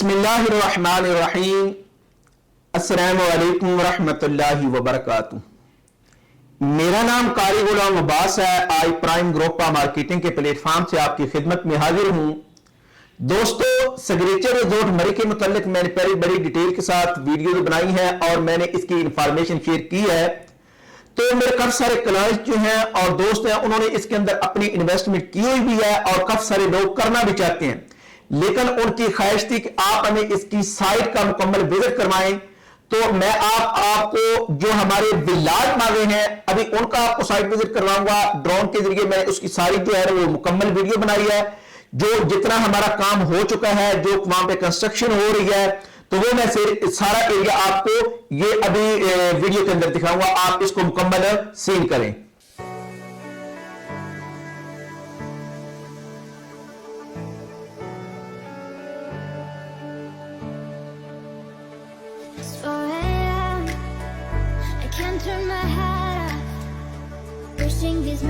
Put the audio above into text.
बिस्मिल्लाहिर्रहमानिर्रहीम। अस्सलामु अलैकुम वरहमतुल्लाहि वबरकातुहू। मेरा नाम कारी गुलाम अब्बास है। आज प्राइम ग्रुप मार्केटिंग के प्लेटफॉर्म से आपकी खिदमत में हाजिर हूं। दोस्तों, सिग्नेचर रिजोर्ट मरी के मुतालिक मैंने पहले बड़ी डिटेल के साथ वीडियो बनाई है और मैंने इसकी इंफॉर्मेशन शेयर की है। तो मेरे काफी सारे क्लाइंट जो हैं और दोस्त हैं, उन्होंने इसके अंदर अपनी इन्वेस्टमेंट की हुई भी है और काफी सारे लोग करना भी चाहते हैं, लेकिन उनकी ख्वाहिश थी कि आप हमें इसकी साइट का मुकम्मल विजिट करवाएं। तो मैं आपको जो हमारे विलाज मांगे हैं अभी उनका आपको साइट विजिट करवाऊंगा। ड्रोन के जरिए मैंने उसकी सारी जो है वो मुकम्मल वीडियो बनाई है। जो जितना हमारा काम हो चुका है, जो वहां पे कंस्ट्रक्शन हो रही है, तो वो मैं सारा एरिया आपको ये अभी वीडियो के अंदर दिखाऊंगा। आप इसको मुकम्मल सीन करें। Turn my head off, wishing these